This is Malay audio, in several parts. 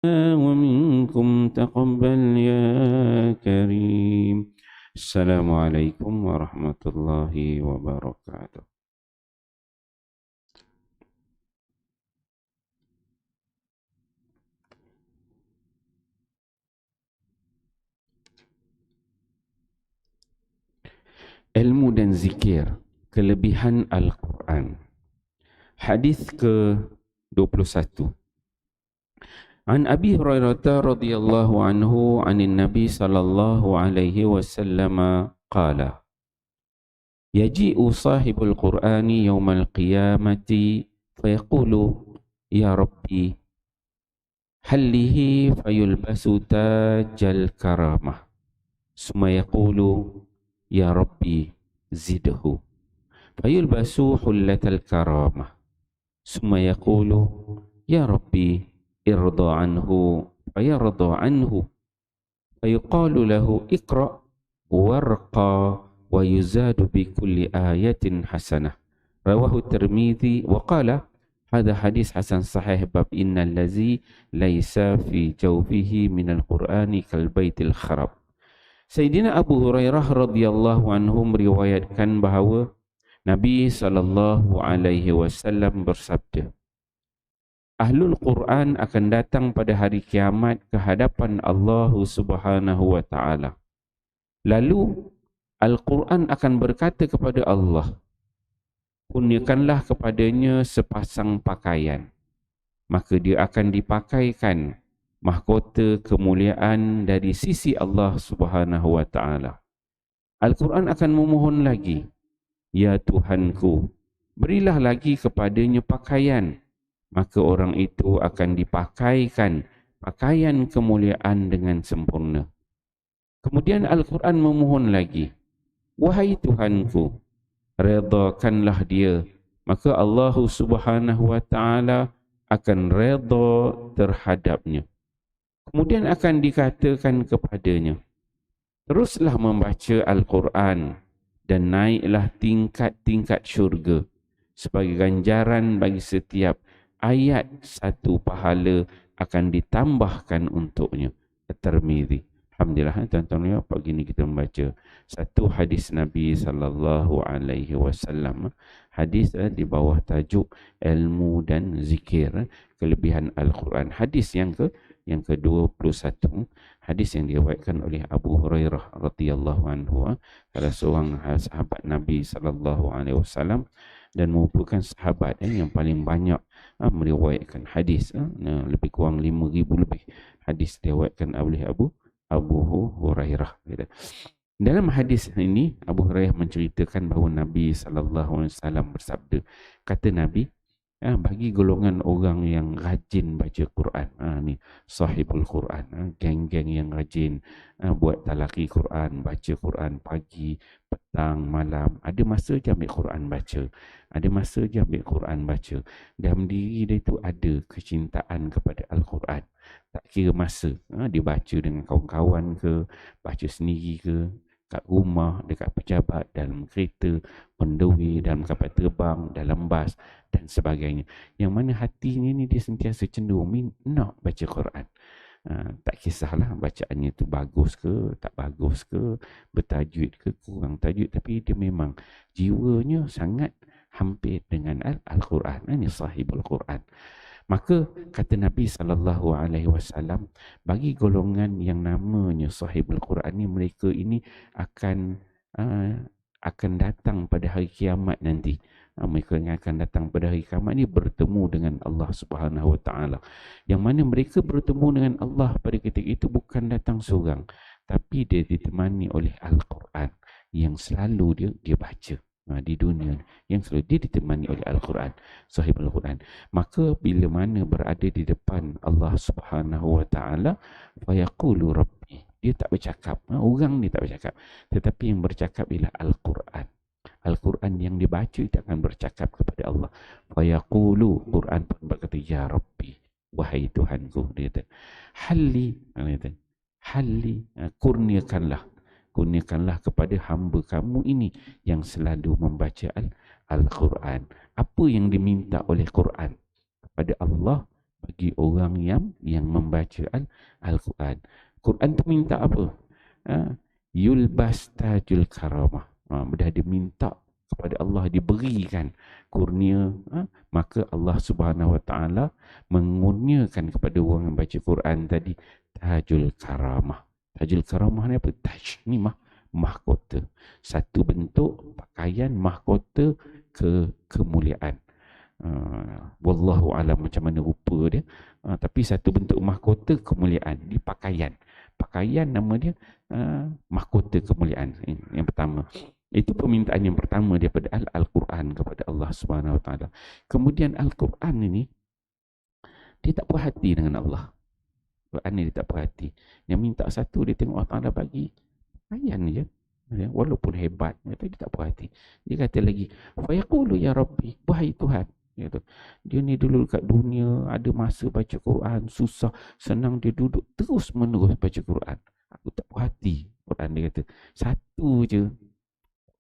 ومنكم تقبل يا كريم. السلام عليكم ورحمة الله وبركاته. Ilmu dan zikir, kelebihan Al-Quran. Hadis ke-21. An Abi Hurairah radhiyallahu anhu anin Nabi sallallahu alaihi wasallam qala yaji'u sahibul Qur'ani yawmal qiyamati fayaqulu ya Rabbi hallihi fayulbasu tajal karamah summa yaqulu ya Rabbi zidhu fayulbasu hullatal karamah summa yaqulu ya Rabbi irda anhu fayarda anhu fayuqalu lahu iqra warqa wa yuzadu bi kulli ayatin hasanah. Rawahu Tirmidzi wa qala hadha hadis hasan sahih bab innal ladzi laisa fi jawfihi minal qur'ani kal baitil kharab. Sayyidina Abu Hurairah radhiyallahu anhu meriwayatkan bahawa Nabi sallallahu alaihi wasallam bersabda, Ahlul Quran akan datang pada hari kiamat ke hadapan Allah Subhanahu wa taala. Lalu Al-Quran akan berkata kepada Allah, kurniakanlah kepadanya sepasang pakaian. Maka dia akan dipakaikan mahkota kemuliaan dari sisi Allah Subhanahu wa taala. Al-Quran akan memohon lagi, ya Tuhanku, berilah lagi kepadanya pakaian. Maka orang itu akan dipakaikan pakaian kemuliaan dengan sempurna. Kemudian Al-Quran memohon lagi, wahai Tuhanku, redakanlah dia. Maka Allah Subhanahu wa taala akan reda terhadapnya. Kemudian akan dikatakan kepadanya, teruslah membaca Al-Quran dan naiklah tingkat-tingkat syurga sebagai ganjaran bagi setiap ayat satu pahala akan ditambahkan untuknya. At-Tirmidzi. Alhamdulillah tuan-tuan ya, pagi ni kita membaca satu hadis Nabi sallallahu alaihi wasallam. Hadis di bawah tajuk ilmu dan zikir, kelebihan Al-Quran. Hadis yang ke-21, hadis yang diriwayatkan oleh Abu Hurairah radhiyallahu anhu, salah seorang sahabat Nabi sallallahu alaihi wasallam dan merupakan sahabat yang paling banyak meriwayatkan hadis, lebih kurang 5,000 lebih hadis diriwayatkan oleh Abu Hurairah. Dalam hadis ini Abu Hurairah menceritakan bahawa Nabi sallallahu alaihi wasallam bersabda, kata Nabi, bagi golongan orang yang rajin baca Quran, ni sahibul Quran, geng-geng yang rajin buat talaqi Quran, baca Quran pagi, petang, malam, ada masa je ambil Quran baca, ada masa je ambil Quran baca. Dalam diri dia itu ada kecintaan kepada Al-Quran, tak kira masa, dia baca dengan kawan-kawan ke, baca sendiri ke, kat rumah, dekat pejabat, dalam kereta, penduri, dalam kapal terbang, dalam bas dan sebagainya. Yang mana hatinya ni dia sentiasa cenderung nak baca Quran. Tak kisahlah bacaannya tu bagus ke, tak bagus ke, bertajwid ke, kurang tajwid, tapi dia memang jiwanya sangat hampir dengan Al-Quran. Ini sahibul Quran. Maka kata Nabi sallallahu alaihi wasallam, bagi golongan yang namanya sahibul Quran ni, mereka ini akan datang pada hari kiamat nanti. Mereka yang akan datang pada hari kiamat ni bertemu dengan Allah Subhanahu wa taala. Yang mana mereka bertemu dengan Allah pada ketika itu bukan datang seorang, tapi dia ditemani oleh Al-Quran yang selalu dia baca. Di dunia yang selalu dia ditemani oleh Al-Quran, sahib Al-Quran. Maka bila mana berada di depan Allah Subhanahu wa taala, fayaqulu rabbi, dia tak bercakap, orang ni tak bercakap, tetapi yang bercakap ialah Al-Quran. Al-Quran yang dibaca itu akan bercakap kepada Allah. Fayaqulu, Quran pun berkata, ya Rabbi, wahai Tuhanku, dia kata, halli, kurniakanlah kepada hamba kamu ini yang selalu membaca Al-Quran. Apa yang diminta oleh Quran kepada Allah, bagi orang yang membaca Al-Quran. Quran tu minta apa? Yulbas tajul karamah. Dah dia minta kepada Allah diberikan kurnia, maka Allah Subhanahu Wa Taala mengurniakan kepada orang yang baca Quran tadi tajul karamah. Tajul karamah ni apa? Taj ni mahkota. Satu bentuk pakaian mahkota kemuliaan. Wallahu alam macam mana rupa dia, tapi satu bentuk mahkota kemuliaan di pakaian. Pakaian nama dia mahkota kemuliaan. Yang pertama, itu permintaan yang pertama daripada Al-Quran kepada Allah Subhanahu Wa Taala. Kemudian Al-Quran ini dia tak puas hati dengan Allah. Quran ni dia tak puas hati. Yang minta satu dia tengok Allah Taala bagi pakaian je. Walaupun hebat, dia tak puas hati. Dia kata lagi, fa yaqulu ya Rabbi, wahai Tuhan. Dia ni dulu kat dunia ada masa baca Quran susah, senang dia duduk terus menerus baca Quran. Aku tak puas hati. Quran dia kata satu je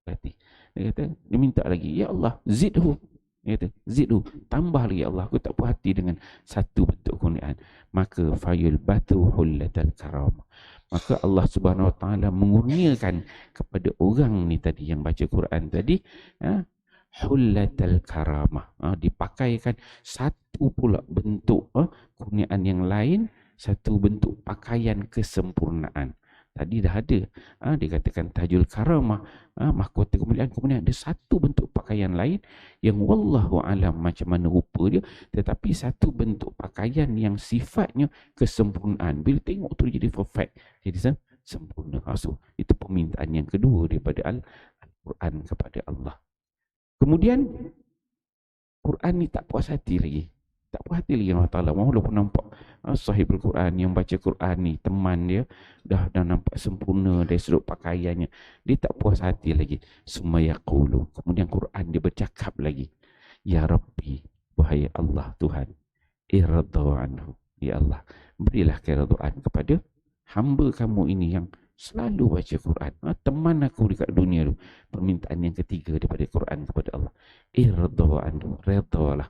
hati. Dia kata, dia minta lagi, ya Allah zidhu. Dia kata zidhu, tambah lagi Allah, aku tak puas hati dengan satu bentuk kurniaan. Maka fayul batu hullatal karamah, maka Allah Subhanahu Wa Taala mengurniakan kepada orang ni tadi yang baca Quran tadi, hullatal karamah, dipakaikan satu pula bentuk kurniaan yang lain, satu bentuk pakaian kesempurnaan. Tadi dah ada, dikatakan tajul karamah, mahkota kemuliaan. Kemudian ada satu bentuk pakaian lain yang wallahu alam macam mana rupa dia, tetapi satu bentuk pakaian yang sifatnya kesempurnaan. Bila tengok tu jadi perfect, jadi sempurna. So itu permintaan yang kedua daripada Al-Quran kepada Allah. Kemudian Quran ni tak puas hati lagi. Tak puas hati lagi Allah Ta'ala. Walaupun nampak sahibul Quran yang baca Quran ni, teman dia dah nampak sempurna dari sudut pakaiannya, dia tak puas hati lagi. Sumayaqulu, kemudian Quran dia bercakap lagi, ya Rabbi, wahai Allah Tuhan, irda anhu, ya Allah, berilah keridaan kepada hamba kamu ini yang selalu baca Quran. Teman aku dekat dunia tu. Permintaan yang ketiga daripada Quran kepada Allah, irda anhu, redalah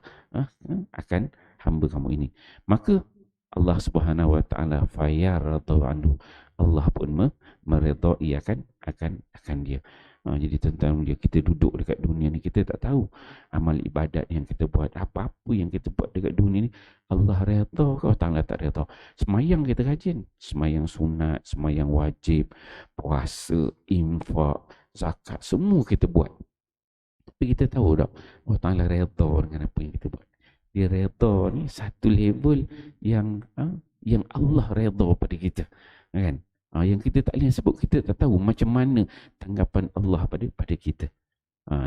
akan hamba kamu ini. Maka Allah Subhanahu Wa Taala fayarda anhu, Allah pun meredai akan dia. Jadi tentang dia, kita duduk dekat dunia ni, kita tak tahu amal ibadat yang kita buat, apa-apa yang kita buat dekat dunia ni, Allah redha ke Allah tak redha. Semayang kita rajin, semayang sunat, semayang wajib, puasa, infak, zakat, semua kita buat. Tapi kita tahu tak Allah Ta'ala redha dengan apa yang kita buat. Dia redha ni satu level yang Allah redha pada kita, kan? Yang kita tak boleh sebut, kita tak tahu macam mana tanggapan Allah pada kita.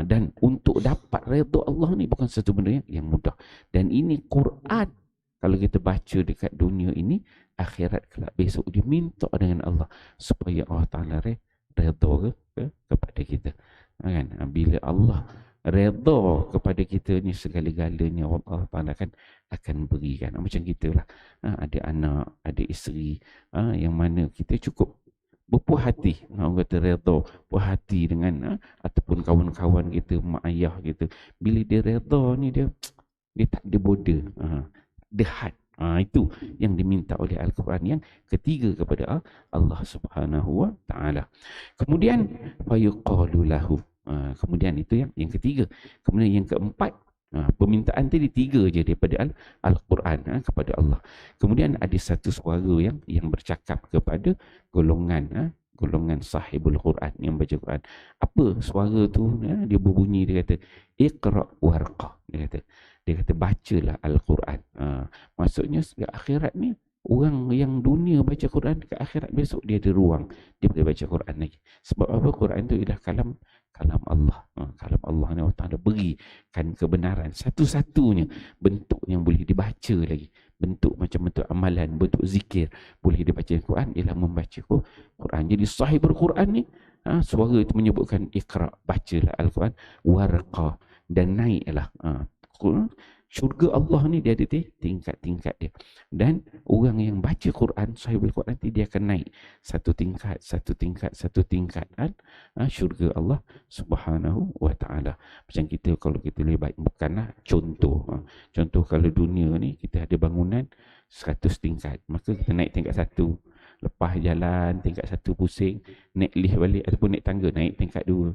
Dan untuk dapat redha Allah ni bukan satu benda yang mudah. Dan ini Quran, kalau kita baca dekat dunia ini, akhirat kelak besok dia minta dengan Allah supaya Allah Ta'ala redha kepada kita, kan? Bila Allah redha kepada kita ni, segala-galanya Allah Ta'ala akan berikan. Macam kita lah, ada anak, ada isteri, yang mana kita cukup berpuas hati, orang kata redha, puas hati dengan ataupun kawan-kawan kita, mak ayah kita. Bila dia redha ni, dia tak ada border, dia had. Itu yang diminta oleh Al-Quran yang ketiga kepada Allah Subhanahu Wa Ta'ala. Kemudian fayuqalu lahu, kemudian itu yang ketiga. Kemudian yang keempat, permintaan tadi tiga je daripada Al-Quran kepada Allah. Kemudian ada satu suara yang bercakap kepada golongan sahibul Quran yang baca Quran. Apa suara tu? Dia berbunyi, dia kata iqra warqa. Dia kata bacalah Al-Quran. Maksudnya akhirat ni, orang yang dunia baca Quran, dekat akhirat besok dia ada ruang, dia boleh baca Quran lagi. Sebab apa? Quran tu ialah kalam Allah. Kalam Allah ni Allah Ta'ala berikan kebenaran. Satu-satunya bentuk yang boleh dibaca lagi, bentuk macam bentuk amalan, bentuk zikir boleh dibaca Quran ialah membaca Quran. Jadi sahibul Quran ni, suara itu menyebutkan iqra, bacalah Al-Quran, warqa, dan naiklah Syurga Allah ni dia ada tingkat-tingkat dia. Dan orang yang baca Quran, sahibul Quran nanti dia akan naik satu tingkat, satu tingkat, satu tingkat kan? Syurga Allah Subhanahu wa taala. Macam kita kalau kita lebih baik bukanlah contoh. Contoh kalau dunia ni kita ada bangunan 100 tingkat, maka kita naik tingkat 1. Lepas jalan tingkat 1 pusing, naik lift balik ataupun naik tangga naik tingkat 2.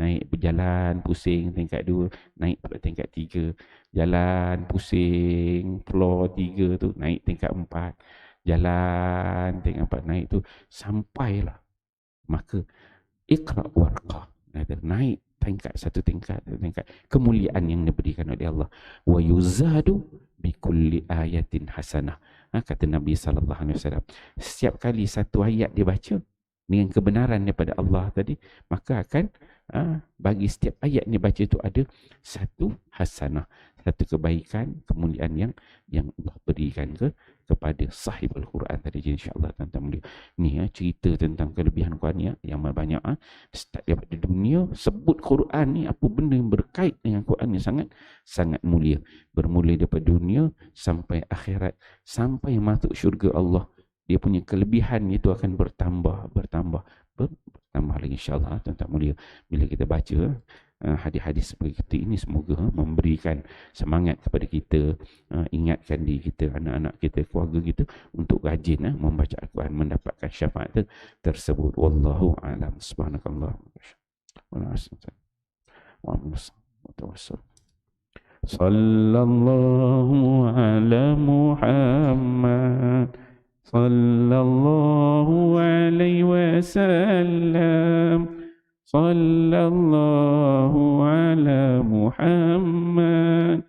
Naik berjalan pusing tingkat 2, naik pula tingkat 3. Jalan pusing floor 3 tu naik tingkat 4. Jalan tingkat 4 naik tu sampailah. Maka iqra warqa. Naik tingkat satu tingkat, kemuliaan yang diberikan oleh Allah. Wa yuzadu bi kulli ayatin hasanah. Kata Nabi sallallahu alaihi wasallam, setiap kali satu ayat dia baca dengan kebenaran daripada Allah tadi, maka akan bagi setiap ayat ni baca tu ada satu hasanah, satu kebaikan, kemuliaan yang Allah berikan kepada sahibul Quran tadi. InsyaAllah tuan-tuan mulia. Ni cerita tentang kelebihan Quran yang banyak. Start daripada dunia, sebut Quran ni, apa benda yang berkait dengan Quran yang sangat mulia. Bermula daripada dunia sampai akhirat, sampai masuk syurga Allah. Dia punya kelebihan itu akan bertambah lagi, insyaAllah tuan-tuan mulia. Bila kita baca hadis-hadis seperti ini, semoga memberikan semangat kepada kita, ingatkan diri kita, anak-anak kita, keluarga kita untuk rajin membaca Al-Quran, mendapatkan syafaat tersebut. Wallahu a'lam. Subhanakallah wa bihamdihi. Sallallahu ala Muhammad, sallallahu alaihi wasallam, sallallahu ala Muhammad,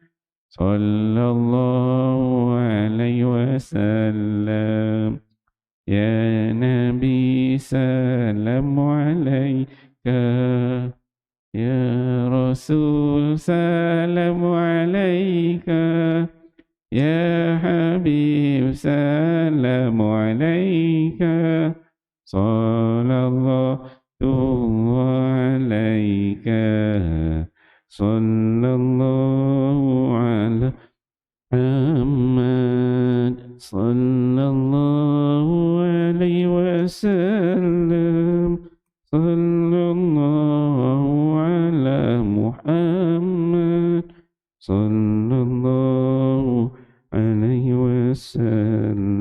sallallahu alaihi wasallam. Ya Nabi salamu alaika, ya Rasul salamu alaika, ya Habib salamu alaika, sallallahu alaika, sallallahu ala Muhammad, sallallahu alaihi wasallam, sallallahu ala Muhammad, sallallahu alaihi wasallam.